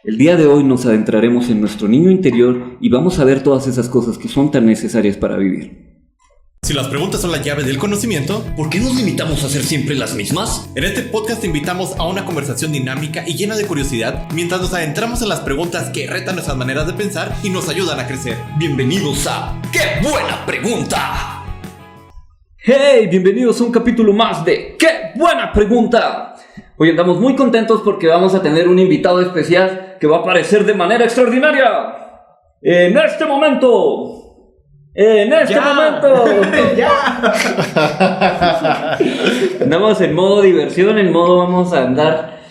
El día de hoy nos adentraremos en nuestro niño interior y vamos a ver todas esas cosas que son tan necesarias para vivir. Si las preguntas son la llave del conocimiento, ¿por qué nos limitamos a hacer siempre las mismas? En este podcast te invitamos a una conversación dinámica y llena de curiosidad mientras nos adentramos en las preguntas que retan nuestras maneras de pensar y nos ayudan a crecer. Bienvenidos a ¡Qué buena pregunta! ¡Hey! Bienvenidos a un capítulo más de ¡Qué buena pregunta! Hoy andamos muy contentos porque vamos a tener un invitado especial que va a aparecer de manera extraordinaria. En este momento. Andamos en modo diversión, en modo vamos a andar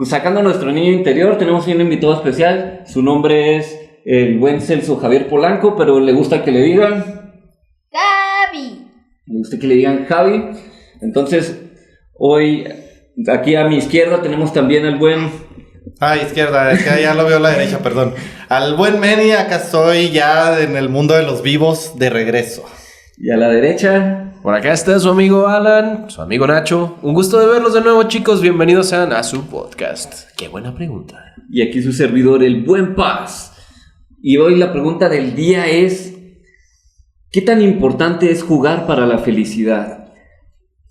sacando a nuestro niño interior. Tenemos un invitado especial. Su nombre es el buen Celso Javier Polanco, pero le gusta que le digan Javi. Le gusta que le digan Javi. Entonces, hoy aquí a mi izquierda tenemos también al buen... izquierda, es que ya lo veo a la derecha, perdón. Al buen Meni, acá estoy ya en el mundo de los vivos de regreso. Y a la derecha... Por acá está su amigo Alan, su amigo Nacho. Un gusto de verlos de nuevo, chicos. Bienvenidos sean a su podcast. Qué buena pregunta. Y aquí su servidor, el buen Paz. Y hoy la pregunta del día es... ¿qué tan importante es jugar para la felicidad?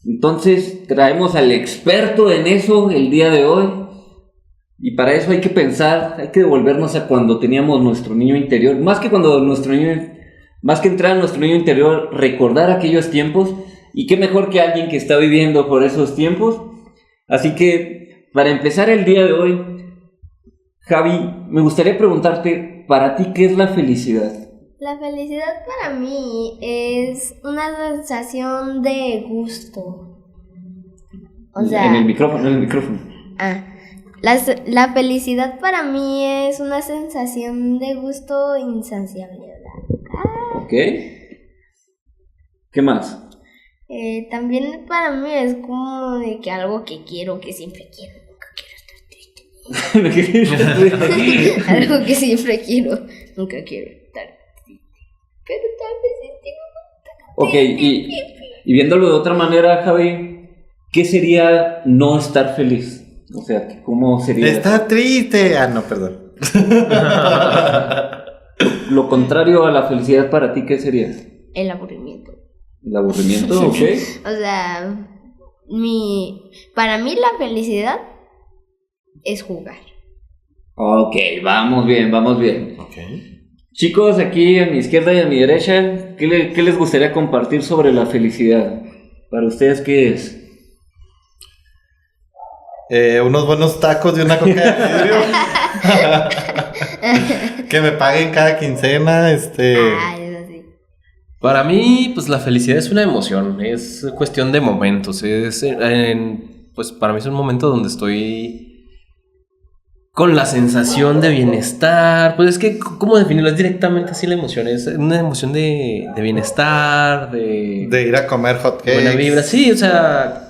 Entonces traemos al experto en eso el día de hoy. Y para eso hay que pensar, hay que devolvernos a cuando teníamos nuestro niño interior. Más que entrar a nuestro niño interior, recordar aquellos tiempos. Y qué mejor que alguien que está viviendo por esos tiempos. Así que, para empezar el día de hoy, Javi, me gustaría preguntarte, para ti, ¿qué es la felicidad? La felicidad para mí es una sensación de gusto. O sea... En el micrófono. La felicidad para mí es una sensación de gusto insaciable. Ok. ¿Qué más? También para mí es como de que algo que quiero, que siempre quiero. Nunca quiero estar triste. Algo que siempre quiero. Nunca quiero estar triste. Pero tal vez Ok, y viéndolo de otra manera, Javi, ¿qué sería no estar feliz? O sea, ¿cómo sería? Está triste. No, perdón. Lo contrario a la felicidad para ti, ¿qué sería? El aburrimiento. ¿El aburrimiento? Ok. O sea, para mí la felicidad es jugar. Ok, vamos bien. Okay. Chicos, aquí a mi izquierda y a mi derecha, ¿qué les gustaría compartir sobre la felicidad? Para ustedes, ¿qué es? Unos buenos tacos y una coca de vidrio. Que me paguen cada quincena, Es así. Para mí, pues la felicidad es una emoción. Es cuestión de momentos. Pues para mí es un momento donde estoy con la sensación de bienestar. Pues es que, ¿cómo definirlo? Es directamente así la emoción. Es una emoción de bienestar, de ir a comer hot cakes. buena vibra. Sí, o sea,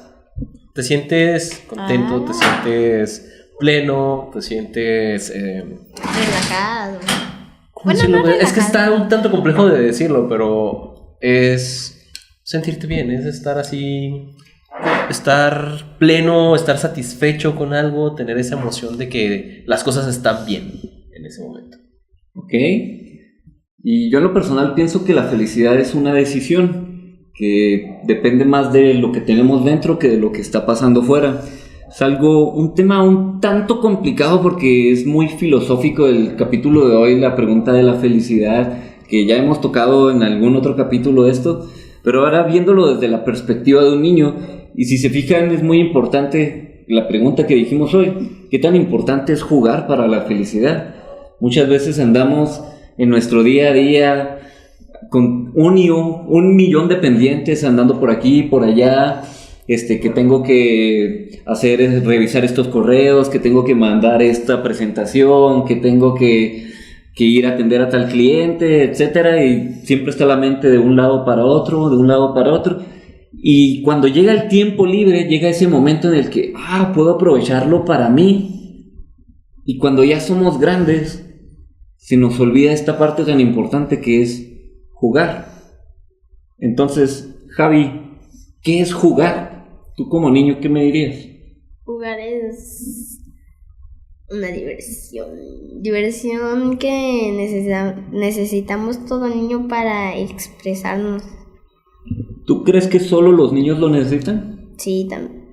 te sientes contento, te sientes pleno, te sientes... Relajado. ¿cómo decirlo? Es que está un tanto complejo de decirlo, pero es sentirte bien, es estar así... estar pleno, estar satisfecho con algo, tener esa emoción de que las cosas están bien en ese momento. Ok. Y yo en lo personal pienso que la felicidad es una decisión que depende más de lo que tenemos dentro que de lo que está pasando fuera. Es un tema un tanto complicado porque es muy filosófico el capítulo de hoy, la pregunta de la felicidad, que ya hemos tocado en algún otro capítulo de esto, pero ahora viéndolo desde la perspectiva de un niño. Y si se fijan, es muy importante la pregunta que dijimos hoy. ¿Qué tan importante es jugar para la felicidad? Muchas veces andamos en nuestro día a día con un millón de pendientes, andando por aquí y por allá. Que tengo que hacer es revisar estos correos, que tengo que mandar esta presentación, que tengo que ir a atender a tal cliente, etcétera. Y siempre está la mente de un lado para otro. Y cuando llega el tiempo libre, llega ese momento en el que, puedo aprovecharlo para mí. Y cuando ya somos grandes, se nos olvida esta parte tan importante que es jugar. Entonces, Javi, ¿qué es jugar? Tú como niño, ¿qué me dirías? Jugar es Una diversión que necesitamos todo niño para expresarnos. ¿Tú crees que solo los niños lo necesitan? Sí,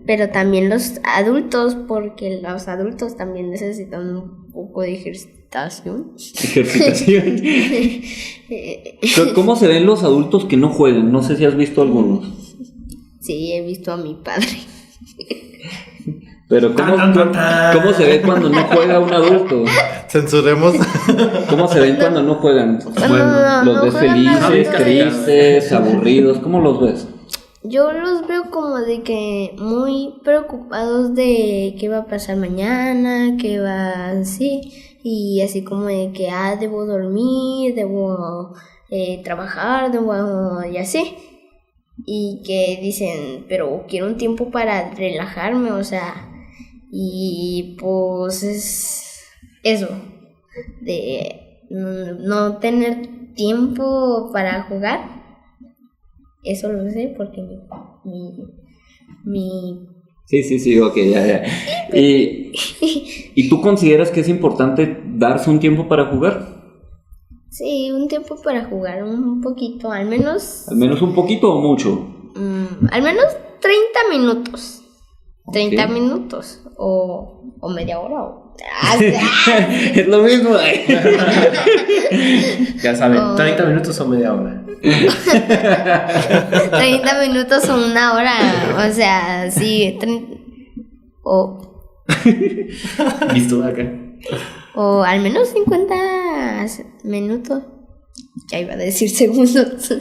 pero también los adultos, porque los adultos también necesitan un poco de ejercitación. Ejercitación. ¿Cómo se ven los adultos que no juegan? No sé si has visto algunos. Sí, he visto a mi padre. Pero ¿cómo se ve cuando no juega un adulto? Censuremos. ¿Cómo se ven cuando no juegan? No, ¿Los no ves juegan felices, adultos. tristes, aburridos? ¿Cómo los ves? Yo los veo como de que muy preocupados de qué va a pasar mañana, qué va así, y así como de que debo dormir, debo trabajar, y así. Y que dicen, pero quiero un tiempo para relajarme, o sea, y pues es eso, de no tener tiempo para jugar. Eso lo sé porque mi Sí, ok, ya. ¿Y tú consideras que es importante darse un tiempo para jugar? Sí, un tiempo para jugar un poquito, al menos... ¿Al menos un poquito o mucho? Al menos 30 minutos. 30 Ok. minutos o media hora o... Es lo mismo. Ya saben, 30 minutos o media hora. 30 minutos o una hora, o sea, sí, Listo, acá. o al menos 50 minutos. Ya iba a decir segundos.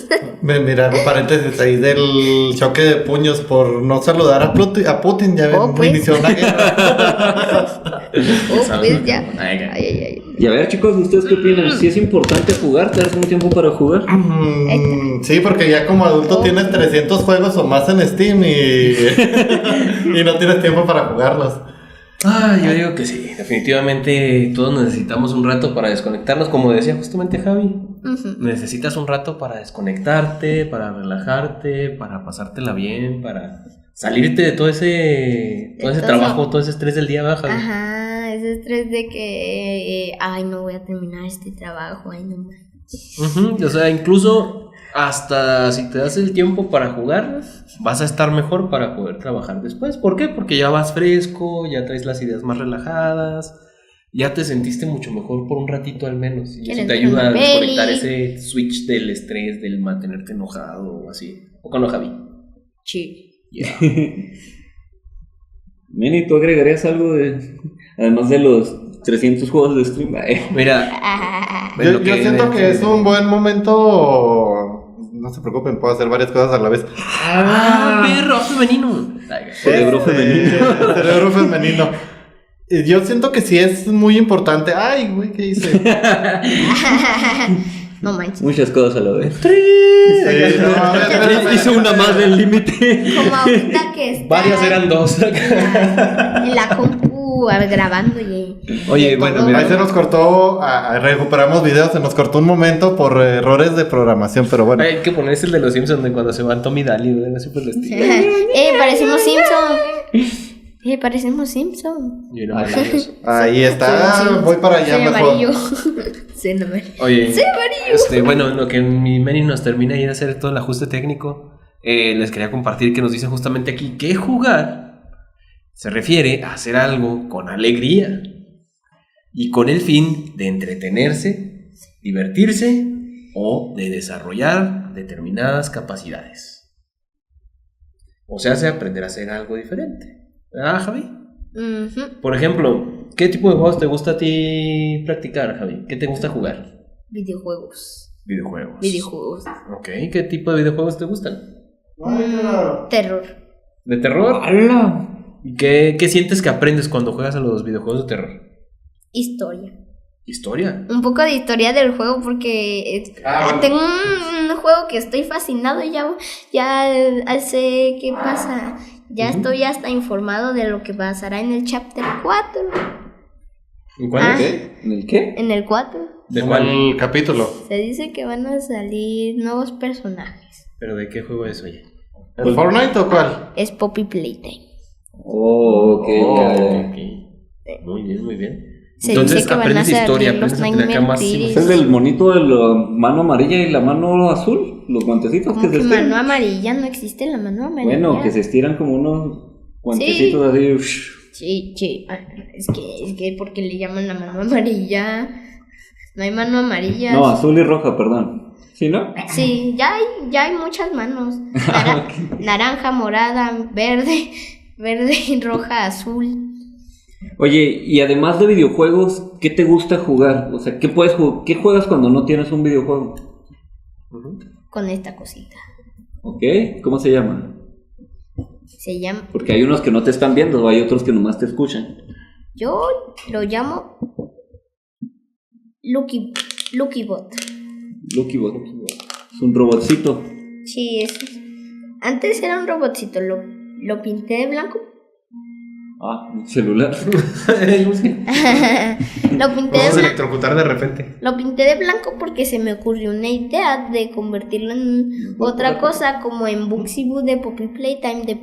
Mira, un paréntesis ahí del choque de puños por no saludar a Putin. Ya ven, Pues. inició una guerra. Pues ya. Ay. Y a ver, chicos, ¿ustedes qué opinan? ¿Sí es importante jugar? ¿Darse un tiempo para jugar? Sí, porque ya como adulto tienes 300 juegos o más en Steam y no tienes tiempo para jugarlos. Yo digo que sí, definitivamente todos necesitamos un rato para desconectarnos, como decía justamente Javi. Necesitas un rato para desconectarte, para relajarte, para pasártela bien, para salirte de todo ese trabajo, todo ese estrés del día baja. Ajá, ese estrés de que, no voy a terminar este trabajo, no. O sea, incluso hasta si te das el tiempo para jugar, vas a estar mejor para poder trabajar después. ¿Por qué? Porque ya vas fresco, ya traes las ideas más relajadas, ya te sentiste mucho mejor por un ratito al menos. Y eso te ayuda a desconectar ese switch del estrés, del mantenerte enojado o así. ¿O con lo Javi? Sí. Yeah. Meni, ¿tú agregarías algo además de los 300 juegos de stream? Mira, Yo siento que es un buen momento. No se preocupen, puedo hacer varias cosas a la vez. perro femenino. Cerebro femenino. Cerebro femenino. Yo siento que sí es muy importante. Ay, güey, ¿qué hice? No manches. Muchas cosas a la vez. Sí, no, a ver, espérame. Hice una más del límite. Como ahorita que está Varias eran dos. en la compu grabando y... Oye, bueno, todo. mira. Ahí se nos cortó, recuperamos videos, se nos cortó un momento por errores de programación, pero bueno. Hay que ponerse el de los Simpsons de cuando se van Tommy Daly, ¿no? Así por el estilo. Parecemos Simpson. Parecemos Simpson. Y era maravilloso. Ahí está, voy para allá Soy mejor. amarillo. Soy amarillo. Oye, Soy amarillo. Bueno, en lo que mi Meni nos termina ahí de hacer todo el ajuste técnico, les quería compartir que nos dicen justamente aquí que jugar se refiere a hacer algo con alegría y con el fin de entretenerse, divertirse o de desarrollar determinadas capacidades. O sea, hace aprender a hacer algo diferente. ¿Ah, Javi? Por ejemplo, ¿qué tipo de juegos te gusta a ti practicar, Javi? ¿Qué te gusta jugar? Videojuegos. Videojuegos. Ok, ¿qué tipo de videojuegos te gustan? Terror. ¿De terror? ¡Hala! ¿Y qué sientes que aprendes cuando juegas a los videojuegos de terror? Historia. ¿Historia? Un poco de historia del juego porque bueno. tengo un juego que estoy fascinado y ya sé qué pasa. Ya estoy hasta informado de lo que pasará en el chapter 4. ¿En cuál? ¿Qué? ¿En el qué? En el 4 ¿De En cuál? el capítulo. se dice que van a salir nuevos personajes. ¿Pero de qué juego es, oye? ¿El Fortnite o cuál? Es Poppy Playtime. Oh, ok. Ok. Muy bien, muy bien. Se dice que van a aprendes salir historia, los aprendes a tener acá más Nightmare ¿Es el del monito de la mano amarilla y la mano azul? Los guantecitos que Como se que estiran. mano amarilla, no existe la mano amarilla. Bueno, que se estiran como unos guantecitos así. Sí. Es que porque le llaman la mano amarilla. No hay mano amarilla. No, azul y roja, perdón. ¿Sí, no? Sí, ya hay muchas manos. Naranja, morada, verde, roja, azul. Oye, y además de videojuegos, ¿qué te gusta jugar? O sea, ¿qué juegas cuando no tienes un videojuego? Con esta cosita. ¿Ok? ¿Cómo se llama? Se llama. Porque hay unos que no te están viendo, o hay otros que nomás te escuchan. Yo lo llamo Lucky Bot. Lucky Bot. Es un robotcito. Sí, antes era un robotcito. Lo pinté de blanco. Ah, un celular. Lo pinté Vamos a de blanco. electrocutar de repente. Lo pinté de blanco porque se me ocurrió una idea de convertirlo en otra cosa, como en Booksy Boo de Poppy Playtime, de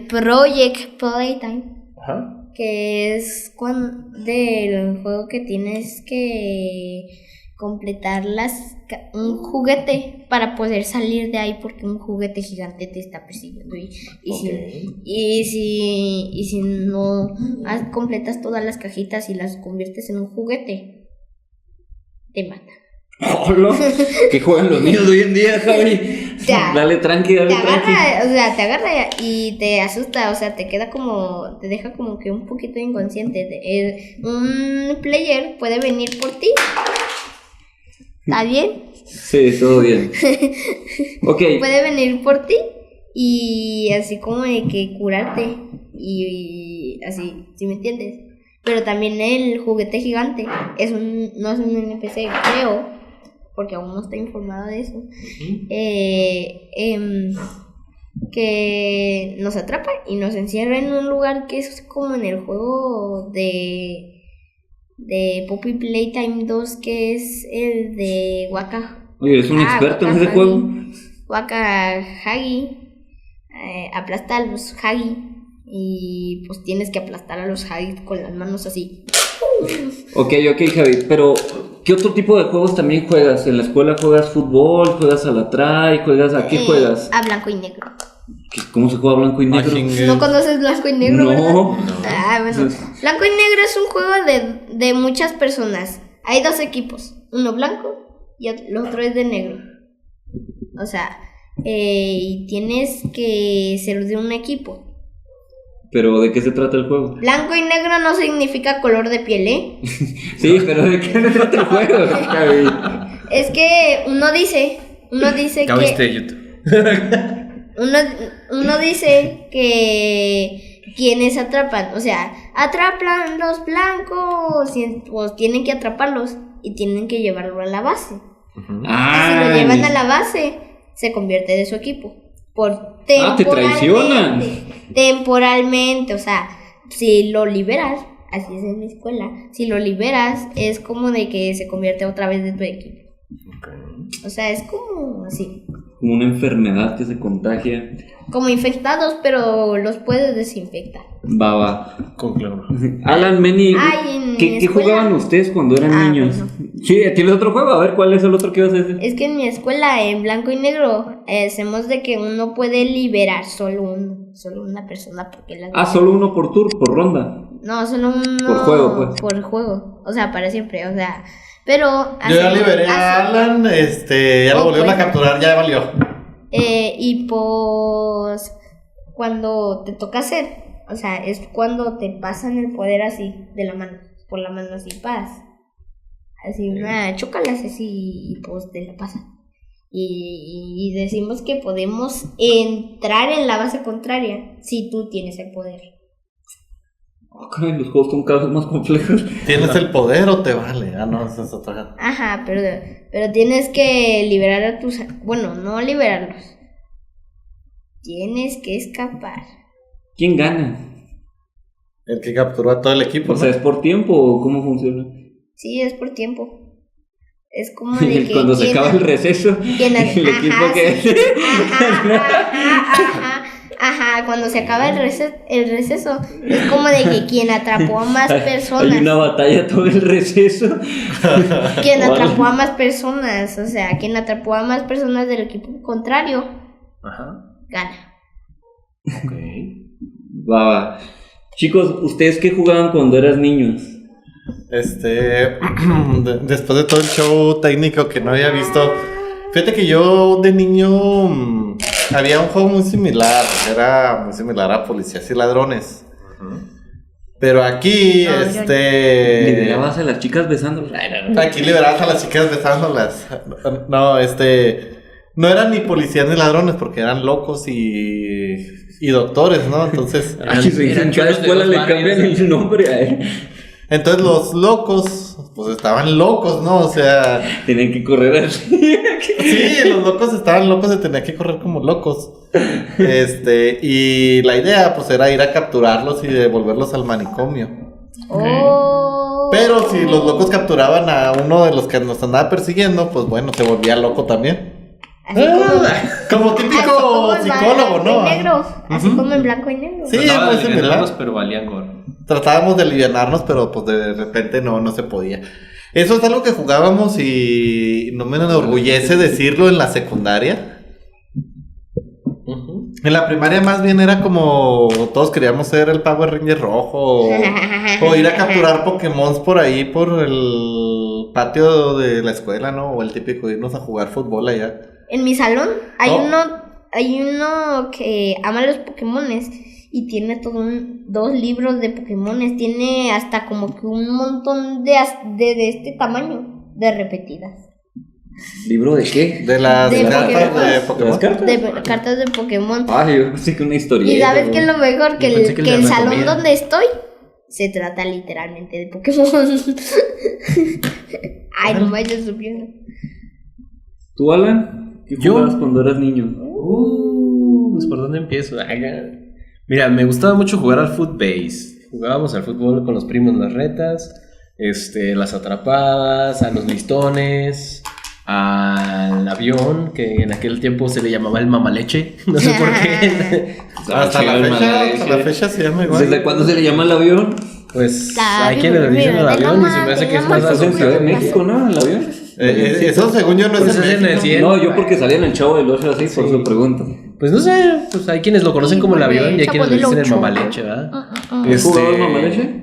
Project Playtime, que es del juego que tienes que completar un juguete para poder salir de ahí porque un juguete gigante te está persiguiendo y si no completas todas las cajitas y las conviertes en un juguete, te mata. Hola, ¿qué juegan los niños de hoy en día, Javi? Dale tranqui. Te agarra y te asusta, o sea, te deja como que un poquito inconsciente. Un player puede venir por ti. ¿Está bien? Sí, todo bien. Ok. Puede venir por ti y así como de que curarte y así, ¿sí me entiendes? Pero también el juguete gigante no es un NPC, creo, porque aún no estoy informada de eso. Que nos atrapa y nos encierra en un lugar que es como en el juego de Poppy Playtime 2, que es el de Waka. Oye, ¿eres un experto en ese juego? Waka Hagi. Aplasta a los Hagi y pues tienes que aplastar a los Hagi con las manos así. Ok, Javi, pero ¿qué otro tipo de juegos también juegas? ¿En la escuela juegas fútbol? ¿Juegas a la try? ¿A qué juegas? A blanco y negro. ¿Cómo se juega blanco y negro? ¿No conoces blanco y negro? No. Bueno. Blanco y negro es un juego de muchas personas. Hay 2 equipos, uno blanco y el otro es de negro. O sea, y tienes que ser de un equipo. ¿Pero de qué se trata el juego? Blanco y negro no significa color de piel, ¿eh? Sí, pero ¿de qué se trata el juego, Javi? Es que uno dice Ya que... viste YouTube. Uno dice que quienes atrapan, o sea, atrapan los blancos y pues tienen que atraparlos y tienen que llevarlo a la base. Y si lo llevan a la base, se convierte de su equipo. Te traicionan. Temporalmente, o sea, si lo liberas, así es en mi escuela, si lo liberas es como de que se convierte otra vez de tu equipo. O sea, es como así. Como una enfermedad que se contagia. Como infectados, pero los puedes desinfectar. Va. Con cloro. Alan, Manny, ¿qué escuela... jugaban ustedes cuando eran niños? Bueno. Sí, ¿tienes otro juego? A ver, ¿cuál es el otro que ibas a decir? Es que en mi escuela, en blanco y negro, hacemos de que uno puede liberar solo una persona. Porque solo uno por tour, por ronda. No, solo uno por juego, pues. Por juego, o sea, para siempre, o sea, pero... Yo ya liberé a Alan, ya lo volvieron a capturar, ya valió. Y pues cuando te toca hacer, o sea, es cuando te pasan el poder así, de la mano, por la mano así, así chócalas así y pues te la pasan. Y decimos que podemos entrar en la base contraria si tú tienes el poder. Los juegos son cada vez más complejos. ¿Tienes el poder o te vale? No, eso es otra. Ajá, pero tienes que liberar a tus... Bueno, no liberarlos. Tienes que escapar. ¿Quién gana? El que capturó a todo el equipo. O sea, ¿es por tiempo o cómo funciona? Sí, es por tiempo. Es como de que... Cuando se acaba el receso, el equipo que... Ajá, cuando se acaba el receso, es como de que quien atrapó a más personas. Hay una batalla todo el receso. Quien atrapó a más personas, o sea, quien atrapó a más personas del equipo contrario, gana. Ok. Va. Chicos, ¿ustedes qué jugaban cuando eras niños? Después de todo el show técnico que no había visto, fíjate que yo de niño había un juego muy similar, era muy similar a Policías y Ladrones. Pero aquí, Liberabas a las chicas besándolas. Aquí liberabas a las chicas besándolas. No, no eran ni policías ni ladrones porque eran locos y doctores, ¿no? Entonces, En cada escuela le cambian el nombre a él. entonces los locos, pues estaban locos, ¿no? O sea, Tienen que correr así. sí, los locos estaban locos de tener que correr como locos. Y la idea, pues, era ir a capturarlos y devolverlos al manicomio. Pero si los locos capturaban a uno de los que nos andaba persiguiendo, pues bueno, se volvía loco también. Así Como típico psicólogo, ¿no? Así como en blanco y negro. Sí, Trataba muy de similar. alivianarlos, pero valían gorro. Tratábamos de alivianarnos, pero pues de repente no se podía. Eso es algo que jugábamos y no me enorgullece decirlo en la secundaria. En la primaria más bien era como todos queríamos ser el Power Ranger rojo o ir a capturar Pokémon por ahí por el patio de la escuela, ¿no? O el típico irnos a jugar fútbol allá. En mi salón hay uno que ama los Pokémones y tiene dos libros de Pokémones. Tiene hasta como que un montón de este tamaño de repetidas. ¿Libro de qué? De las De cartas Pokémon. de Pokémon. ¿Las cartas? De cartas de Pokémon. Ay, yo pensé que una historia. Y sabes que es lo mejor, que Yo pensé que el la salón anatomía. donde estoy se trata literalmente de Pokémon. Ay, no vayas subiendo. ¿Tú, Alan? ¿Qué Yo- jugabas cuando eras niño? Pues ¿por dónde empiezo? Mira, me gustaba mucho jugar al footbase. Jugábamos al fútbol con los primos en las retas, las atrapadas, a los listones, al avión, que en aquel tiempo se le llamaba el mamaleche. No sé por qué. Hasta la fecha se llama igual. ¿Desde cuándo se le llama el avión? Pues La hay quienes le dicen al avión y se me hace que es más Estás en Ciudad de asociado. México, ¿no? ¿El avión? Eso según yo no Pues es es en en el México. 100. No, yo porque salía en el Chavo del 8 así, por eso pregunto. Pues no sé, pues hay quienes lo conocen como el avión y hay quienes le dicen el mamaleche, ¿verdad? ¿Has jugado el mamaleche?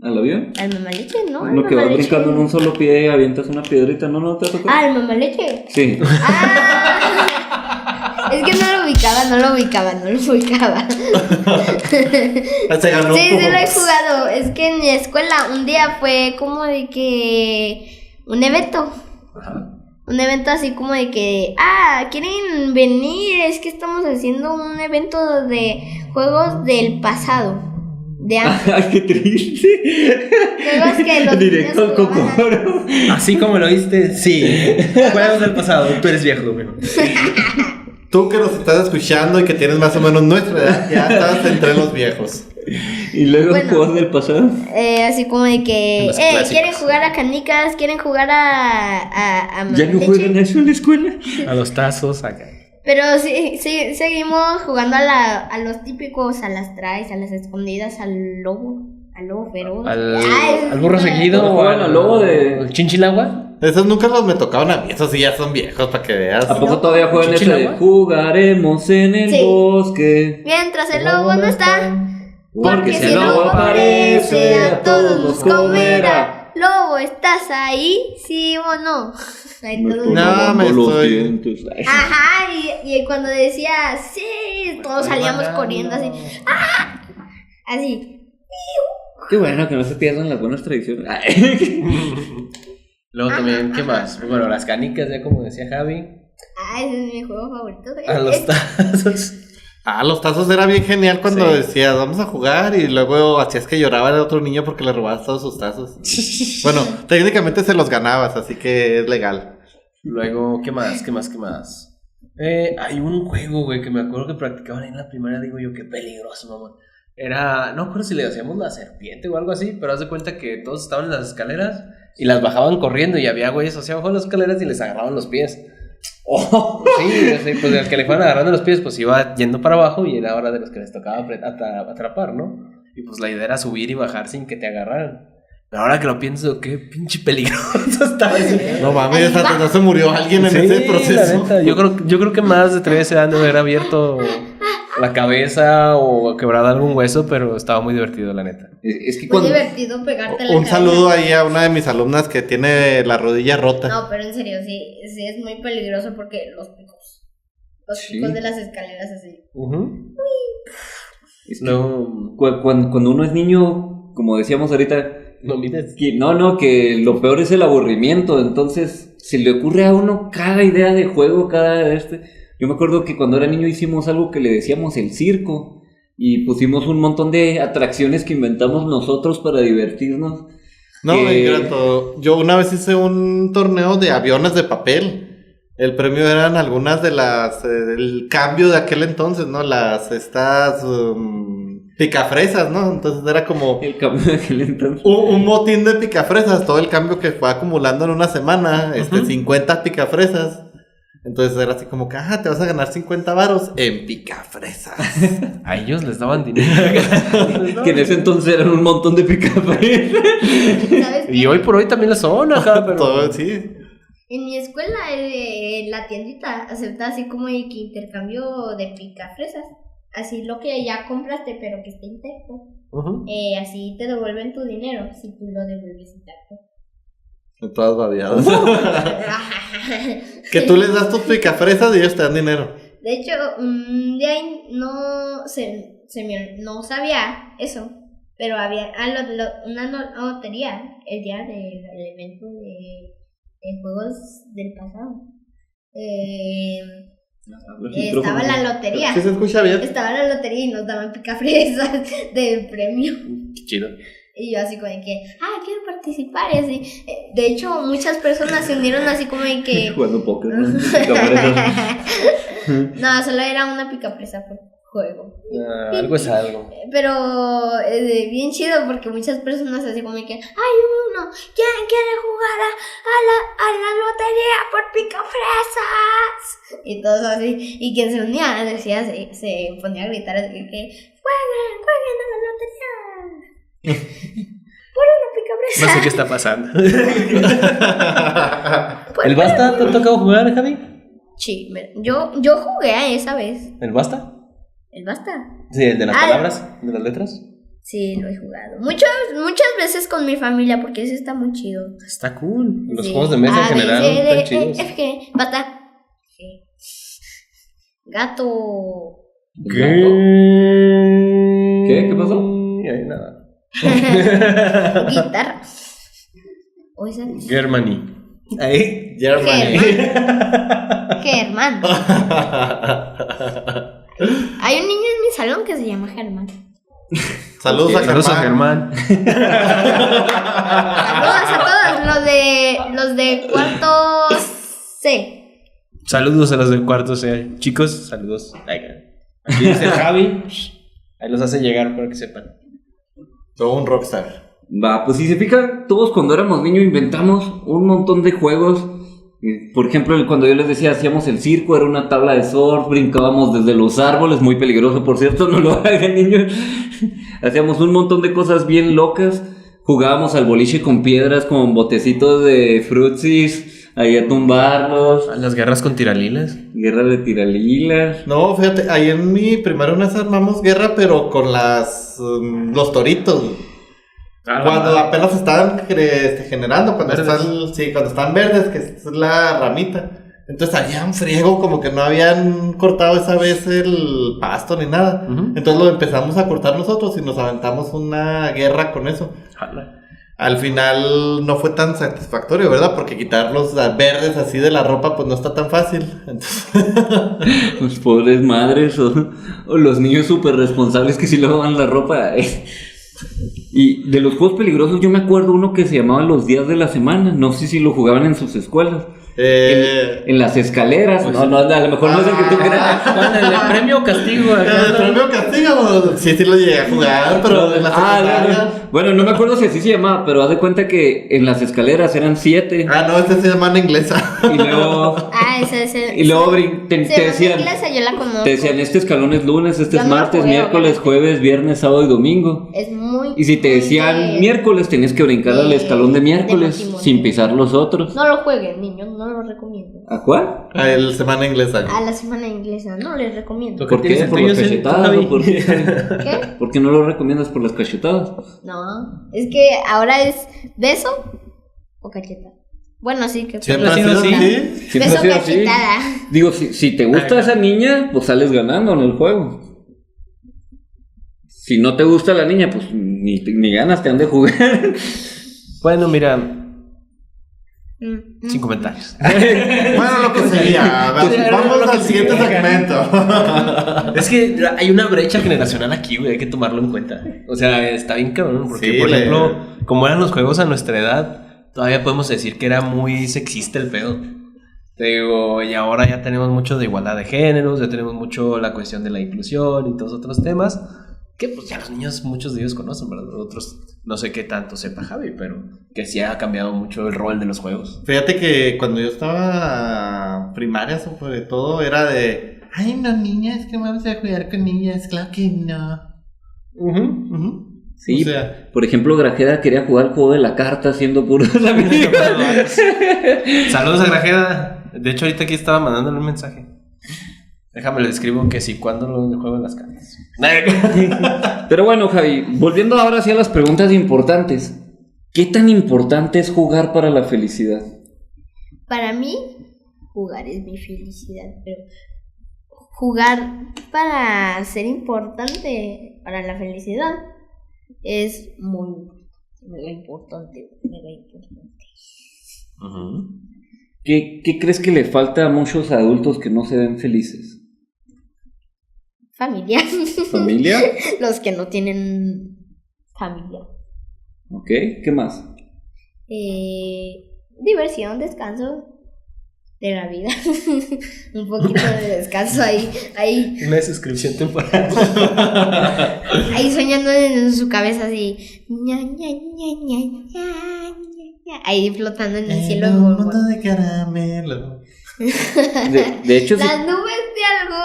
¿Al avión? Al mamaleche, ¿no? Uno que vas brincando en un solo pie y avientas una piedrita, ¿no te ha tocado? Ah, el mamaleche. Sí. Es que no lo ubicaba. Se ganó Sí, como- sí lo he jugado. Es que en mi escuela un día fue como de que un evento. Un evento así como de que, ¿quieren venir? Es que estamos haciendo un evento de juegos del pasado. De antes. Ay, qué triste. Juegos que los Directo al niños jugaban. cocoro. Así como lo oíste, sí. Juegos del pasado, tú eres viejo, güey. Tú que nos estás escuchando y que tienes más o menos nuestra edad, ya estás entre los viejos. Y luego Bueno. juegos del pasado. Así como de que, Los clásicos. ¿quieren jugar a canicas? ¿Quieren jugar a ¿Ya no mamaleche? juegan eso en la escuela? A los tazos, acá. Pero sí, seguimos jugando a los típicos, a las traes, a las escondidas, al lobo feroz. Al burro seguido ¿Cómo o juegan al lobo de- al chinchilagua. Esos nunca los me tocaban a mí, esos sí ya son viejos para que veas. ¿A poco todavía juegan ese de ¿Chichilagua? jugaremos en el Sí. bosque? Mientras el lobo no está, Porque si el lobo aparece, a todos nos comerá. Lobo, ¿estás ahí? ¿Sí o no? Ahí todos- No, me Los estoy- dientes. Ay. Ajá, y cuando decía sí, todos salíamos corriendo así. ¡Ah! Así. Qué bueno que no se pierdan las buenas tradiciones. Ay. Luego también, ¿qué más? Bueno, las canicas, ya como decía Javi. Ese es mi juego favorito. A los tazos. Los tazos era bien genial cuando Sí. decías, vamos a jugar, y luego hacías que lloraba el otro niño porque le robabas todos sus tazos. Bueno, técnicamente se los ganabas, así que es legal. Luego, ¿qué más? Hay un juego, güey, que me acuerdo que practicaban ahí en la primaria. Digo yo, qué peligroso, mamón. Era, no recuerdo si le hacíamos la serpiente o algo así, pero haz de cuenta que todos estaban en las escaleras y las bajaban corriendo y había güeyes hacia abajo de las escaleras y les agarraban los pies. Sí, pues el que le fueron agarrando los pies, pues iba yendo para abajo y era hora de los que les tocaba atrapar, ¿no? Y pues la idea era subir y bajar sin que te agarraran. Pero ahora que lo pienso, qué pinche peligroso estaba ese. No mames, hasta no se murió alguien en ese proceso. La neta, yo creo que más de 3 se han de haber abierto la cabeza o quebrado algún hueso, pero estaba muy divertido, la neta. Es que Muy cuando... divertido pegarte la Un cabeza. saludo ahí a una de mis alumnas que tiene la rodilla rota. No, pero en serio, sí es muy peligroso porque los picos de las escaleras así. Es que No, cuando uno es niño, como decíamos ahorita, no mides. que lo peor es el aburrimiento. Entonces se le ocurre a uno cada idea de juego, Yo me acuerdo que cuando era niño hicimos algo que le decíamos el circo y pusimos un montón de atracciones que inventamos nosotros para divertirnos. No, ingrato. Yo una vez hice un torneo de aviones de papel. El premio eran algunas de las... el cambio de aquel entonces, ¿no? Estas picafresas, ¿no? Entonces era como... El cambio de aquel entonces. Un motín de picafresas. Todo el cambio que fue acumulando en una semana. 50 picafresas. Entonces era así como que, te vas a ganar 50 varos en picafresas. A ellos les daban dinero. Que en ese entonces eran un montón de picafresas. ¿Sabes qué? Y hoy por hoy también lo son acá, pero... Todo, sí. En mi escuela, la tiendita acepta así como de que intercambio de picafresas. Así lo que ya compraste, pero que esté intacto. Así te devuelven tu dinero si tú lo devuelves intacto. Todas babeadas. Que tú les das tus picafresas y ellos te dan dinero. De hecho, un día no sabía eso, pero había una lotería el día del evento de juegos del pasado. Estaba la lotería. ¿Sí se escucha bien? Estaba la lotería y nos daban picafresas de premio. Qué chido. Y yo así como de que, quiero participar y así. De hecho, muchas personas se unieron así como de que... Jugando póker, ¿no? Picafresas. No, solo era una picafresa por juego. Algo es algo. Pero bien chido porque muchas personas así como de que, hay uno, ¿quién quiere jugar a la lotería por picafresas? Y todos así. Y quien se unía decía, se ponía a gritar así que, jueguen a la lotería. Por una picafresa. No sé qué está pasando. ¿El Basta te ha tocado jugar, Javi? Sí, yo jugué a esa vez. ¿El Basta? ¿El Basta? Sí, el de las palabras, de las letras. Sí, lo he jugado. Muchas veces con mi familia porque ese está muy chido. Está cool. Los Sí. juegos de mesa en general están chidos. FG, Basta. Sí. Gato. ¿Qué? ¿Qué pasó? Ay, nada. Guitarra. ¿O esa es? Germany. Ahí, Germany. Germán. Hay un niño en mi salón que se llama Germán. Saludos a Saludos a Germán. Germán. Saludos a todos los de cuarto C. Saludos a los del cuarto C. Chicos, saludos. Aquí dice el Javi. Ahí los hace llegar para que sepan. Todo un rockstar. Va, pues si se fijan, todos cuando éramos niños inventamos un montón de juegos. Por ejemplo, cuando yo les decía, hacíamos el circo, era una tabla de surf, brincábamos desde los árboles, muy peligroso por cierto, no lo hagan niños. Hacíamos un montón de cosas bien locas, jugábamos al boliche con piedras, con botecitos de frutsis, ahí a tumbarlos, Las guerras con tiralilas. guerra de tiralilas. No, fíjate, ahí en mi primaria una vez armamos guerra, pero con los toritos. Cuando apenas estaban generando, cuando están verdes, que es la ramita. Entonces había un friego, como que no habían cortado esa vez el pasto ni nada. Entonces lo empezamos a cortar nosotros y nos aventamos una guerra con eso. Al final no fue tan satisfactorio, ¿verdad? Porque quitar los verdes así de la ropa pues no está tan fácil. Entonces... Los pobres madres o los niños súper responsables que sí lavan la ropa. Y de los juegos peligrosos yo me acuerdo uno que se llamaba Los Días de la Semana. No sé si lo jugaban en sus escuelas. En las escaleras. Pues, no, a lo mejor no es el que tú creas. ¿El premio o castigo? ¿El premio o castigo? Sí, lo llegué a jugar, pero en las escaleras. Bueno, no me acuerdo si así se llamaba, pero haz de cuenta que en las escaleras eran 7. No, se llama en inglesa. Y luego. Y luego te decían. Yo la conozco. Te decían, este escalón es lunes, este es martes, miércoles, jueves, viernes, sábado y domingo. Es muy. Y si te decían miércoles, tenías que brincar al escalón de miércoles sin pisar los otros. No lo jueguen, niños, no lo recomiendo. ¿A cuál? A la semana inglesa. A la semana inglesa, no les recomiendo. ¿Por qué? ¿Por las cachetadas? ¿Qué? ¿Por qué no lo recomiendas por las cachetadas? No, es que ahora es beso o cacheta. Bueno, sí, que siempre ha sido así. Beso cachetada. Digo, si te gusta esa niña, pues sales ganando en el juego. Si no te gusta la niña, pues ni ganas te han de jugar. Bueno, mira. Sin comentarios. Bueno, lo que sería. Vamos al siguiente segmento. Es que hay una brecha generacional aquí, güey. Hay que tomarlo en cuenta. O sea, está bien cabrón. Porque, por ejemplo, como eran los juegos a nuestra edad, todavía podemos decir que era muy sexista el pedo. Te digo, y ahora ya tenemos mucho de igualdad de géneros, ya tenemos mucho la cuestión de la inclusión y todos otros temas. Que pues ya los niños, muchos de ellos conocen, ¿verdad? Otros, no sé qué tanto sepa Javi, pero que sí ha cambiado mucho el rol de los juegos. Fíjate que cuando yo estaba primaria, sobre todo, era de... Ay, no, niña, es que vamos a jugar con niñas. Claro que no. Sí, o sea, por ejemplo, Grajeda quería jugar el juego de la carta siendo puros amigos. Saludos a Grajeda. De hecho, ahorita aquí estaba mandándole un mensaje. Déjame le escribo que sí, ¿cuándo lo juego en las cartas? Pero bueno, Javi, volviendo ahora hacia las preguntas importantes. ¿Qué tan importante es jugar para la felicidad? Para mí, jugar es mi felicidad, pero jugar para ser importante para la felicidad es mega importante. ¿Qué crees que le falta a muchos adultos que no se ven felices? Familia. ¿Familia? Los que no tienen familia. Ok, ¿qué más? Diversión, descanso de la vida. Un poquito de descanso ahí. Una suscripción temporal. Ahí soñando en su cabeza así. Ña, ña, ña, ña, ña, ña. Ahí flotando en el cielo. Un mundo de caramelo. De hecho, las nubes de algodón.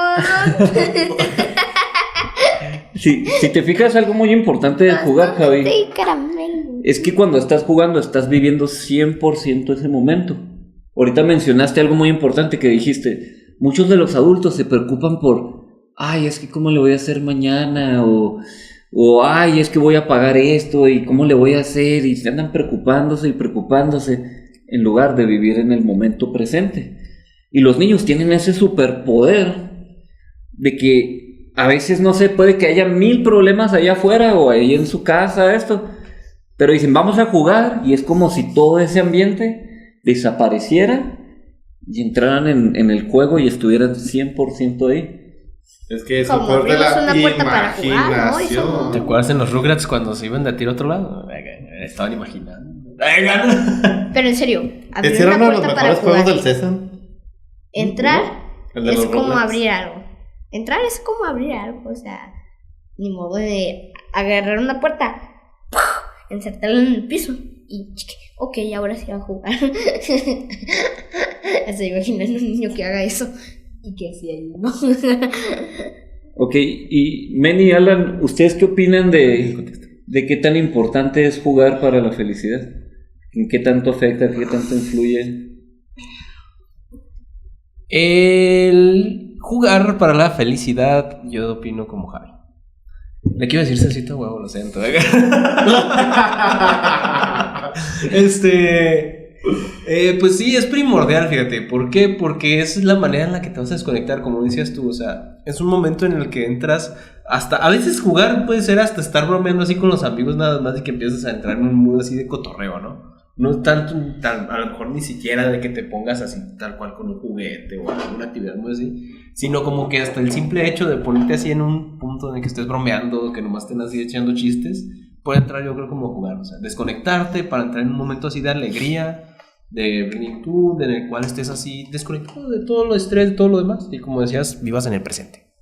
Si te fijas, algo muy importante de jugar, Javi, es que cuando estás jugando estás viviendo 100% ese momento. Ahorita mencionaste algo muy importante que dijiste. Muchos de los adultos se preocupan por, ay, es que cómo le voy a hacer mañana, o ay, es que voy a pagar esto y cómo le voy a hacer, y se andan preocupándose en lugar de vivir en el momento presente. Y los niños tienen ese superpoder de que a veces, no sé, puede que haya 1000 problemas allá afuera o ahí en su casa, pero dicen, vamos a jugar, y es como si todo ese ambiente desapareciera y entraran en el juego y estuvieran 100% ahí. Es que eso fue de la imaginación. ¿No? ¿Te acuerdas en los Rugrats cuando se iban de tiro a otro lado? Estaban imaginando. Pero en serio, ¿ese era uno de los mejores juegos del César? Entrar es como Roblox. abrir algo. Entrar es como abrir algo, o sea, ni modo de agarrar una puerta, insertarla en el piso y ok, ahora sí va a jugar. Se imaginan un niño que haga eso y que así ahí, ¿no? Ok, y Manny y Alan, ¿ustedes qué opinan de qué tan importante es jugar para la felicidad? ¿En qué tanto afecta, qué tanto influye? El jugar para la felicidad, yo opino como Javi. Le quiero decir salsita huevo, lo siento. Pues sí, es primordial, fíjate. ¿Por qué? Porque es la manera en la que te vas a desconectar, como decías tú. O sea, es un momento en el que entras hasta... A veces jugar puede ser hasta estar bromeando así con los amigos, nada más de que empiezas a entrar en un mood así de cotorreo, ¿no? No tanto, a lo mejor ni siquiera de que te pongas así tal cual con un juguete o alguna actividad muy así, sino como que hasta el simple hecho de ponerte así en un punto en el que estés bromeando, que nomás estén así echando chistes, puede entrar yo creo como a jugar, o sea, desconectarte para entrar en un momento así de alegría de plenitud, en el cual estés así desconectado de todo lo estrés, de todo lo demás, y como decías, vivas en el presente.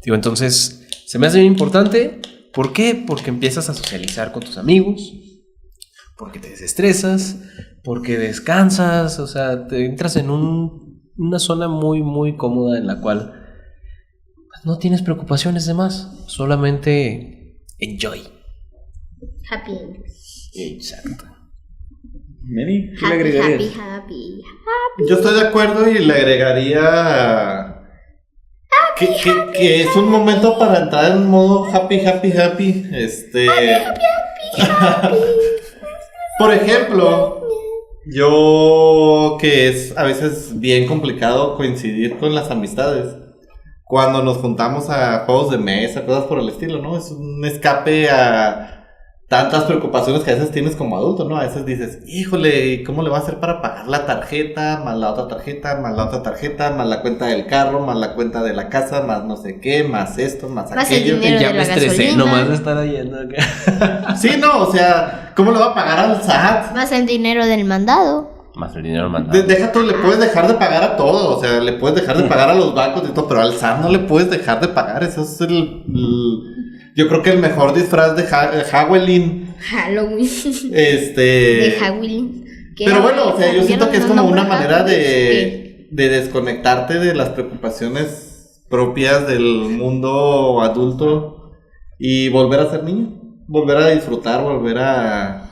Digo, entonces, se me hace bien importante. ¿Por qué? Porque empiezas a socializar con tus amigos, porque te desestresas, porque descansas, o sea, te entras en una zona muy, muy cómoda en la cual no tienes preocupaciones de más, solamente enjoy. Happy. Exacto. Mary, ¿qué le Happy, agregarías? happy. Yo estoy de acuerdo y le agregaría que es un momento para entrar en modo happy. Por ejemplo, yo que es a veces bien complicado coincidir con las amistades. Cuando nos juntamos a juegos de mesa, cosas por el estilo, ¿no? Es un escape a tantas preocupaciones que a veces tienes como adulto, ¿no? A veces dices, híjole, ¿cómo le voy a hacer para pagar la tarjeta, más la otra tarjeta, más la otra tarjeta, más la cuenta del carro, más la cuenta de la casa, más no sé qué, más esto, más Más el aquello? dinero Ya de me la estresé gasolina. nomás de estar yendo acá. Sí, no, o sea, ¿cómo le va a pagar al SAT? Más el dinero del mandado. Más el dinero mandado. Deja tú, le puedes dejar de pagar a todo, o sea, le puedes dejar de pagar a los bancos y todo, pero al SAT no le puedes dejar de pagar, eso es yo creo que el mejor disfraz de Halloween. Halloween. De Halloween. Pero bueno, o sea, yo siento que es como una manera de de desconectarte de las preocupaciones propias del mundo adulto y volver a ser niño, volver a disfrutar, volver a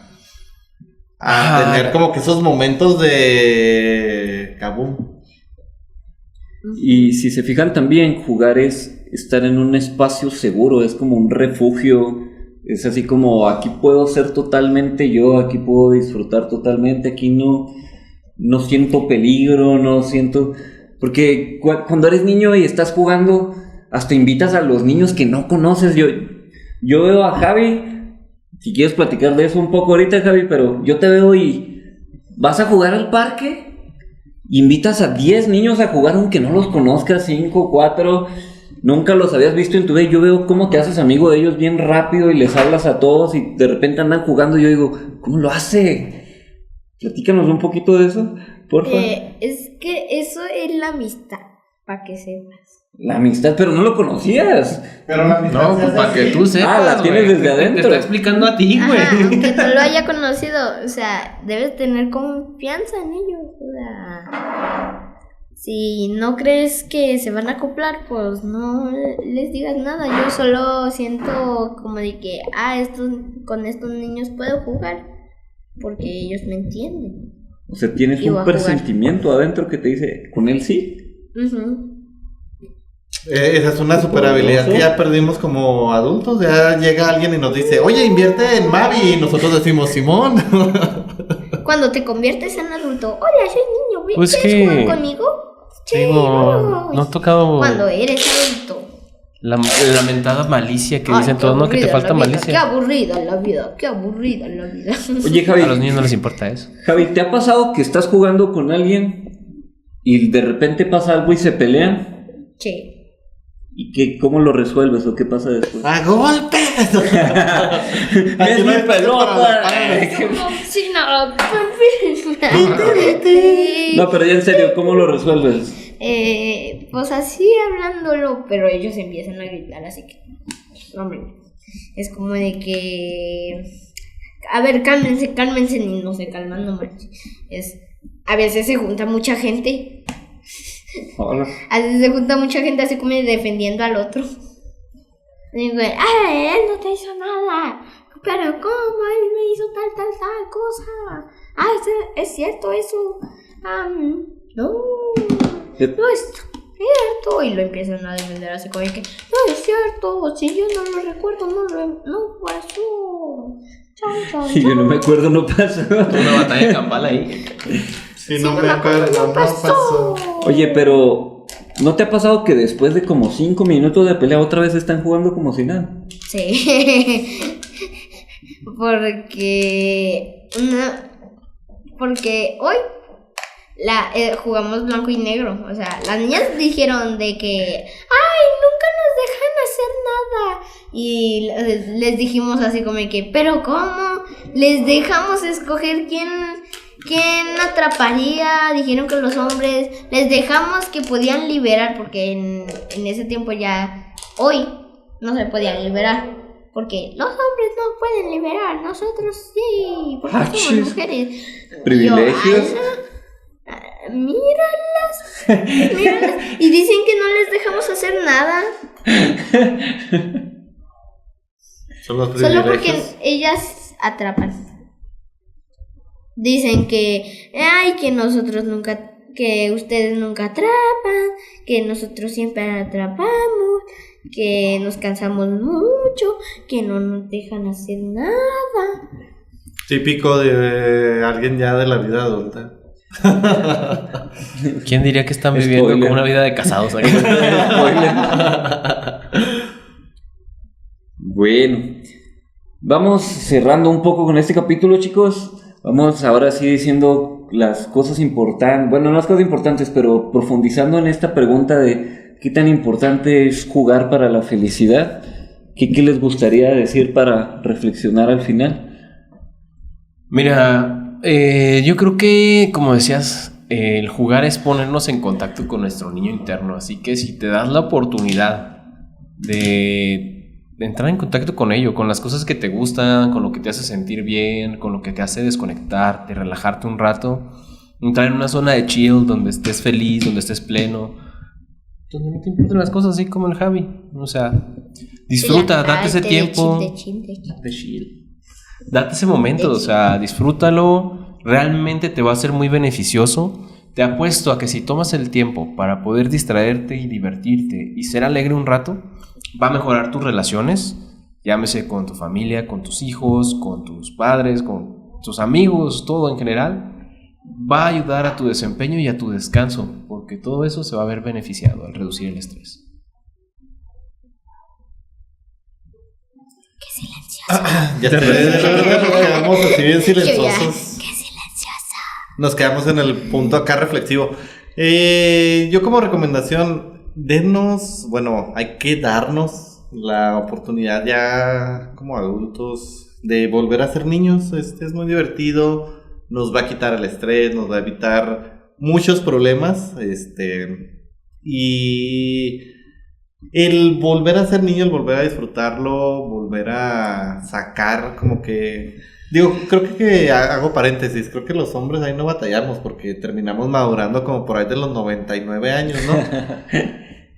tener como que esos momentos de kaboom. Y si se fijan también, jugar es estar en un espacio seguro, es como un refugio, es así como aquí puedo ser totalmente yo, aquí puedo disfrutar totalmente, aquí no siento peligro, no siento... Porque cuando eres niño y estás jugando, hasta invitas a los niños que no conoces. Yo veo a Javi, si quieres platicar de eso un poco ahorita, Javi, pero yo te veo y vas a jugar al parque, invitas a 10 niños a jugar aunque no los conozcas, 5, 4, nunca los habías visto en tu vida. Yo veo cómo te haces amigo de ellos bien rápido y les hablas a todos y de repente andan jugando y yo digo, ¿cómo lo hace? Platícanos un poquito de eso, porfa. Es que eso es la amistad, para que sepas. La amistad, pero no lo conocías. Pero la amistad No, se pues hace para que así. tú sepas. La tienes güey. desde adentro. Te está explicando a ti, güey. Ajá, aunque no lo haya conocido, o sea, debes tener confianza en ellos. O sea, si no crees que se van a acoplar, pues no les digas nada. Yo solo siento como de que, con estos niños puedo jugar, porque ellos me entienden. O sea, tienes Y voy un a jugar. presentimiento adentro que te dice, con él sí. Ujú. Esa es una super habilidad que ya perdimos como adultos. Ya llega alguien y nos dice, oye, invierte en Mavi. Y nosotros decimos, Simón. Cuando te conviertes en adulto, hola, soy niño, Pues ¿quieres que- jugar conmigo? Sí, Digo, vamos. no ha tocado Cuando eres adulto. la lamentada malicia que Ay, dicen qué todos, ¿no? Que te aburrida falta la vida, malicia. Qué aburrida la vida, qué aburrida la vida. Oye, A los Javi, niños no les importa eso. ¿te ha pasado que estás jugando con alguien y de repente pasa algo y se pelean? Sí. ¿Y cómo lo resuelves o qué pasa después? ¡A golpes! ¡Es mi pelota! Como si no. No, pero ya en serio, ¿cómo lo resuelves? Pues así hablándolo, pero ellos empiezan a gritar, así que, hombre, es como de que, a ver, cálmense, y no se calman, no manches. A veces se junta mucha gente, Hola. así como defendiendo al otro. Digo, él no te hizo nada, pero ¿cómo? Él me hizo tal cosa. Es cierto eso. No es cierto. Y lo empiezan a defender así como que no es cierto, si yo no lo recuerdo, no pasó. Chan. Si yo no me acuerdo, no pasó. Una batalla campal ahí. Si no me acuerdo, no pasó. Oye, pero ¿no te ha pasado que después de como 5 minutos de pelea otra vez están jugando como si nada? Sí. Porque hoy jugamos blanco y negro. O sea, las niñas dijeron de que ¡ay, nunca nos dejan hacer nada! Y les dijimos así como que, ¿pero cómo? Les dejamos escoger ¿quién atraparía? Dijeron que los hombres les dejamos que podían liberar, porque en ese tiempo ya, hoy, no se podían liberar. Porque los hombres no pueden liberar, nosotros sí, porque somos mujeres. Privilegios. Míralas. Y dicen que no les dejamos hacer nada. Son los Solo porque privilegios. ellas atrapan. Dicen que, que nosotros nunca, que ustedes nunca atrapan, que nosotros siempre atrapamos, que nos cansamos mucho, que no nos dejan hacer nada. Típico de alguien ya de la vida adulta. ¿Quién diría que están viviendo Spoiler. como una vida de casados aquí? Bueno, vamos cerrando un poco con este capítulo, chicos. Vamos ahora sí diciendo las cosas importantes, bueno, no las cosas importantes, pero profundizando en esta pregunta de qué tan importante es jugar para la felicidad. ¿Qué les gustaría decir para reflexionar al final? Mira, yo creo que, como decías, el jugar es ponernos en contacto con nuestro niño interno. Así que si te das la oportunidad de entrar en contacto con ello, con las cosas que te gustan, con lo que te hace sentir bien, con lo que te hace desconectarte, relajarte un rato, entrar en una zona de chill donde estés feliz, donde estés pleno, donde no te importan las cosas, así como el Javi. O sea, disfruta, date ese tiempo. De chill. De chill. Date ese momento, o sea, disfrútalo. Realmente te va a ser muy beneficioso. Te apuesto a que si tomas el tiempo para poder distraerte y divertirte y ser alegre un rato, va a mejorar tus relaciones, llámese con tu familia, con tus hijos, con tus padres, con tus amigos, todo en general. Va a ayudar a tu desempeño y a tu descanso, porque todo eso se va a ver beneficiado al reducir el estrés. Qué silencioso. Ya te nos quedamos así bien silenciosos. Qué silencioso. Nos quedamos en el punto acá reflexivo. Yo como recomendación, hay que darnos la oportunidad ya como adultos de volver a ser niños. Es muy divertido, nos va a quitar el estrés, nos va a evitar muchos problemas, y el volver a ser niño, el volver a disfrutarlo, volver a sacar como que... creo que hago paréntesis, creo que los hombres ahí no batallamos porque terminamos madurando como por ahí de los 99 años, ¿no?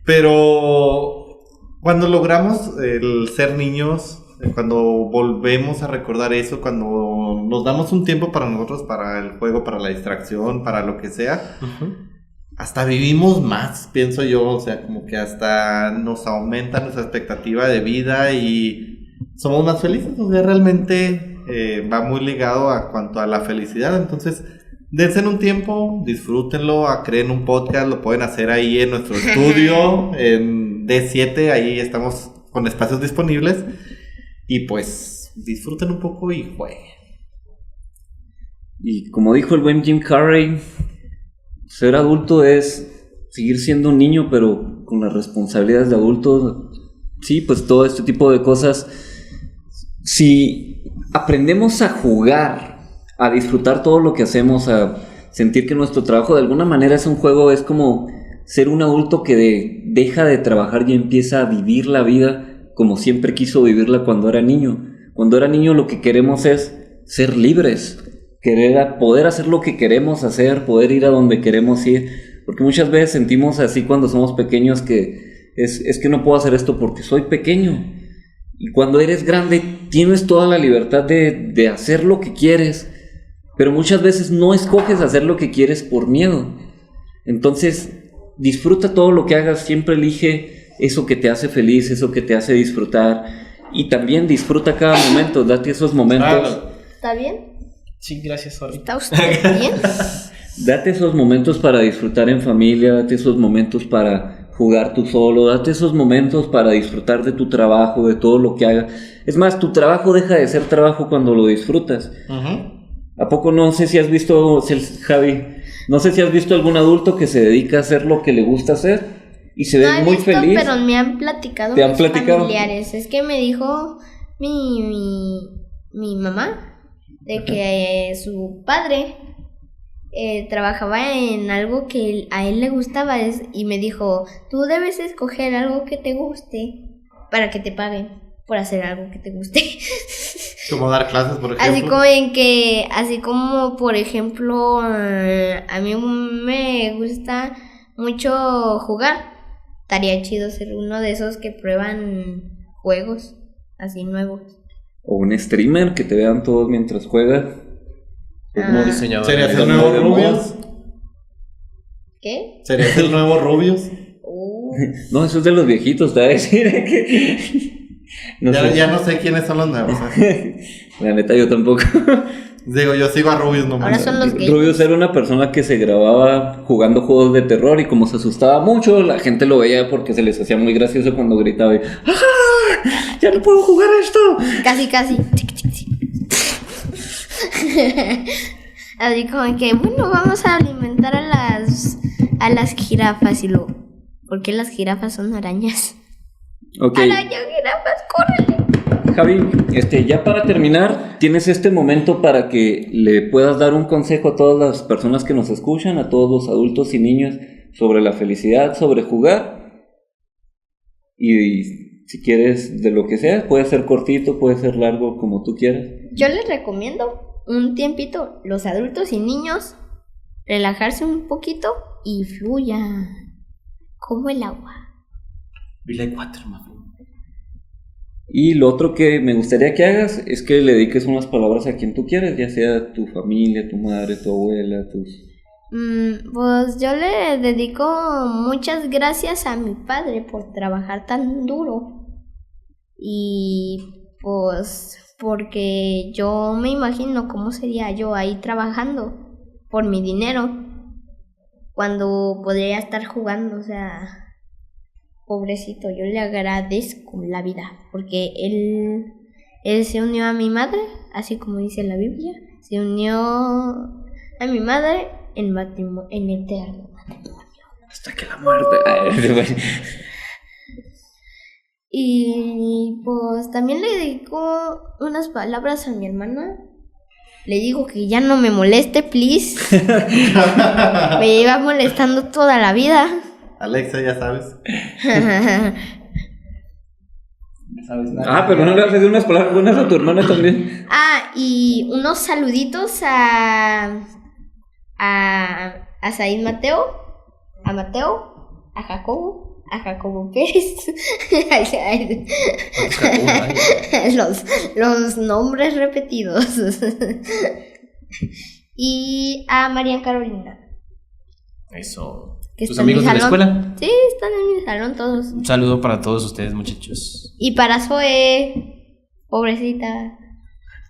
Pero cuando logramos el ser niños, cuando volvemos a recordar eso, cuando nos damos un tiempo para nosotros, para el juego, para la distracción, para lo que sea, hasta vivimos más, pienso yo, o sea, como que hasta nos aumenta nuestra expectativa de vida y somos más felices, o sea, realmente va muy ligado a cuanto a la felicidad. Entonces, dense un tiempo, disfrútenlo, creen un podcast, lo pueden hacer ahí en nuestro estudio, en D7, ahí estamos con espacios disponibles, y pues disfruten un poco y jueguen. Y como dijo el buen Jim Carrey, ser adulto es seguir siendo un niño, pero con las responsabilidades de adulto. Sí, pues todo este tipo de cosas. Si aprendemos a jugar, a disfrutar todo lo que hacemos, a sentir que nuestro trabajo de alguna manera es un juego, es como ser un adulto que deja de trabajar y empieza a vivir la vida como siempre quiso vivirla cuando era niño. Cuando era niño lo que queremos es ser libres, poder hacer lo que queremos hacer, poder ir a donde queremos ir, porque muchas veces sentimos así cuando somos pequeños que es que no puedo hacer esto porque soy pequeño. Y cuando eres grande tienes toda la libertad de hacer lo que quieres, pero muchas veces no escoges hacer lo que quieres por miedo. Entonces disfruta todo lo que hagas, siempre elige eso que te hace feliz, eso que te hace disfrutar, y también disfruta cada momento, date esos momentos. ¿Está bien? Sí, gracias, sorry. ¿Está usted bien? Date esos momentos para disfrutar en familia, date esos momentos para jugar tú solo, date esos momentos para disfrutar de tu trabajo, de todo lo que hagas. Es más, tu trabajo deja de ser trabajo cuando lo disfrutas. ¿A poco no sé si has visto, Javi, no sé si has visto algún adulto que se dedica a hacer lo que le gusta hacer y se ve No he muy visto, feliz? pero me han platicado ¿Te han mis platicado? familiares. Es que me dijo mi mamá de que su padre trabajaba en algo que a él le gustaba y me dijo, tú debes escoger algo que te guste para que te paguen por hacer algo que te guste. Como dar clases, por ejemplo. Así como por ejemplo, a mí me gusta mucho jugar. Estaría chido ser uno de esos que prueban juegos así nuevos. O un streamer que te vean todos mientras juegas. Como diseñador. ¿Serías el nuevo Rubius? ¿Qué? ¿Serías el nuevo Rubius? No, eso es de los viejitos, te voy a decir que... No sé. Ya no sé quiénes son los nuevos. La neta, yo tampoco. Digo, yo sigo a Rubius nomás. Ahora son los gays. Rubius era una persona que se grababa jugando juegos de terror y como se asustaba mucho, la gente lo veía porque se les hacía muy gracioso cuando gritaba y, ¡ah! ¡Ya no puedo jugar esto! Casi. Así como que, bueno, vamos a alimentar a las jirafas y luego, ¿por qué las jirafas son arañas? Ok. Araña, jirafas, córrele. Javi, ya para terminar, tienes este momento para que le puedas dar un consejo a todas las personas que nos escuchan, a todos los adultos y niños, sobre la felicidad, sobre jugar. Y si quieres, de lo que sea, puede ser cortito, puede ser largo, como tú quieras. Yo les recomiendo un tiempito, los adultos y niños, relajarse un poquito y fluya como el agua. Be like water, my friend. Y lo otro que me gustaría que hagas es que le dediques unas palabras a quien tú quieres, ya sea tu familia, tu madre, tu abuela, tus... Pues yo le dedico muchas gracias a mi padre por trabajar tan duro. Y pues porque yo me imagino cómo sería yo ahí trabajando por mi dinero cuando podría estar jugando, o sea, pobrecito, yo le agradezco la vida porque él se unió a mi madre, así como dice la Biblia, se unió a mi madre en eterno matrimonio. Hasta que la muerte... Y pues también le dedico unas palabras a mi hermana. Le digo que ya no me moleste, please. Me lleva molestando toda la vida. Alexa, ya sabes. Pero no le haces unas palabras buenas a tu hermana también. Y unos saluditos a Said Mateo, a Mateo, a Jacobo Pérez. los nombres repetidos. Y a María Carolina. Eso. Que ¿Tus están en amigos mi de la salón. escuela? Sí, están en mi salón todos. Un saludo para todos ustedes, muchachos. Y para Zoe, pobrecita.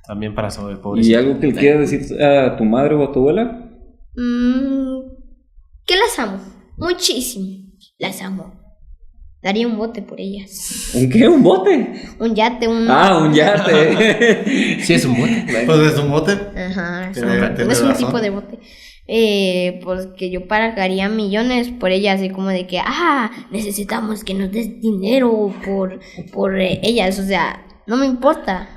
También para Zoe, ¿Y pobrecita. algo que le quieras decir a tu madre o a tu abuela? Que las amo, muchísimo. Las amo. Daría un bote por ellas. ¿Un qué? ¿Un bote? Un yate, un yate. Sí, es un bote. Pues es un bote. Ajá, Tienes es un razón. tipo de bote. Pues que yo pagaría millones por ellas, así como de que, necesitamos que nos des dinero por ellas, o sea, no me importa.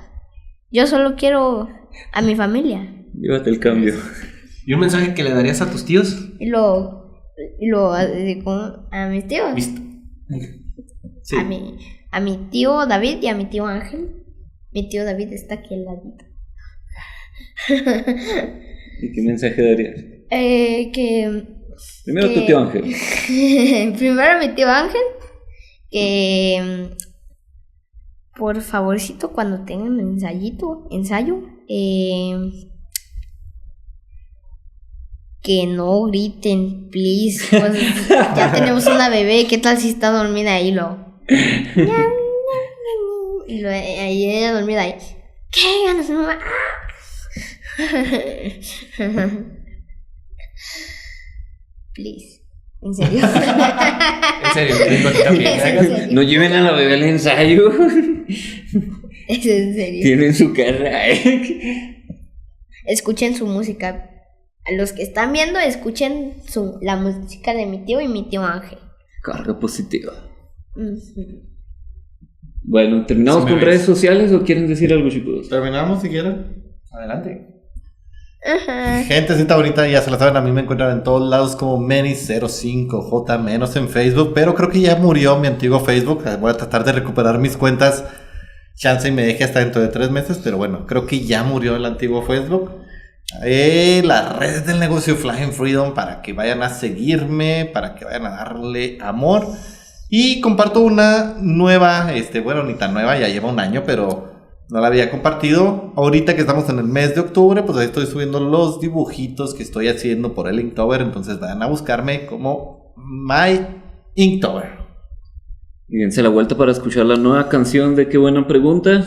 Yo solo quiero a mi familia. Llévate el cambio. ¿Y un mensaje que le darías a tus tíos? Y lo así como a mis tíos. Listo. Sí. A mi tío David y a mi tío Ángel. Mi tío David está aquí al ladito. ¿Y qué mensaje darías? Primero tu tío Ángel. Primero a mi tío Ángel. Que por favorcito, cuando tengan ensayo, que no griten, please. Pues, ya tenemos una bebé, ¿qué tal si está dormida ahí? Y ahí ella dormida ahí. ¿Qué ganas, mamá? Please. ¿En serio? En serio, te digo a ti también. ¿Es en serio? No lleven a la bebé al ensayo. ¿Es en serio? Tienen su cara. Escuchen su música. A los que están viendo, escuchen la música de mi tío y mi tío Ángel. Carga positiva. Ujú. Bueno, ¿terminamos Sí, con me redes ves. sociales o quieren decir algo, chicos? ¿Terminamos si quieren? Adelante. Ajá. Gentecita bonita, ya se la saben, a mí me encuentran en todos lados como Meni05J menos en Facebook, pero creo que ya murió mi antiguo Facebook. Voy a tratar de recuperar mis cuentas. Chance y me deje hasta dentro de 3 meses, pero bueno, creo que ya murió el antiguo Facebook. Las redes del negocio Flying Freedom para que vayan a seguirme, para que vayan a darle amor. Y comparto una nueva, bueno, ni tan nueva, ya lleva un año, pero no la había compartido. Ahorita que estamos en el mes de octubre, pues ahí estoy subiendo los dibujitos que estoy haciendo por el Inktober. Entonces vayan a buscarme como My Inktober. Y dense la vuelta para escuchar la nueva canción de Qué Buena Pregunta.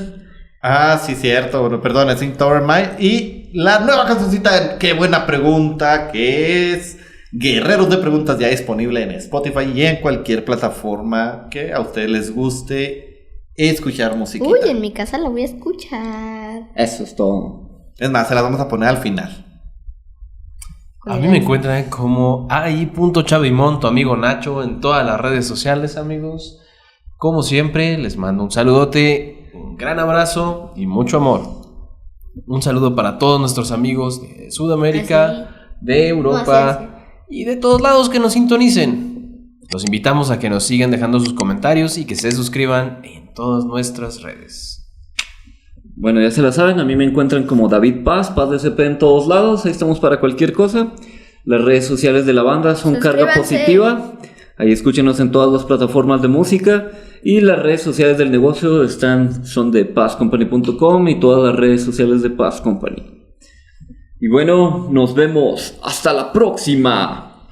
Ah, sí, cierto. Bueno, perdón, es Inktober My. Y la nueva cancioncita de Qué Buena Pregunta, que es Guerreros de Preguntas, ya disponible en Spotify y en cualquier plataforma que a ustedes les guste escuchar musiquita. Uy, en mi casa la voy a escuchar. Eso es todo. Es más, se las vamos a poner al final. A mí me encuentran como AI.Chavimón, tu amigo Nacho, en todas las redes sociales, amigos. Como siempre, les mando un saludote, un gran abrazo y mucho amor. Un saludo para todos nuestros amigos de Sudamérica, de Europa y de todos lados que nos sintonicen. Los invitamos a que nos sigan dejando sus comentarios y que se suscriban en todas nuestras redes. Bueno, ya se la saben, a mí me encuentran como David Paz, Paz de CP en todos lados, ahí estamos para cualquier cosa. Las redes sociales de la banda son Carga Positiva, ahí escúchenos en todas las plataformas de música. Y las redes sociales del negocio son de pazcompany.com y todas las redes sociales de Paz Company. Y bueno, nos vemos, hasta la próxima.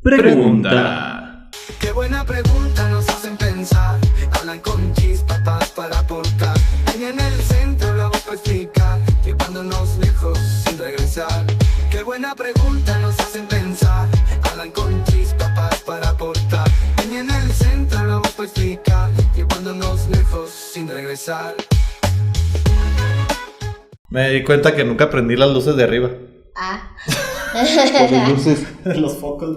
Pregunta. Qué buena pregunta nos hacen pensar. Hablan con chispa, paz para aportar. Y en el centro la voz explicar. Llevándonos lejos sin regresar. Qué buena pregunta nos hacen pensar. Hablan con chispa, paz para aportar. Y en el centro la voz explicar. Llevándonos lejos sin regresar. Me di cuenta que nunca prendí las luces de arriba. Ah. Con mis luces. Los focos.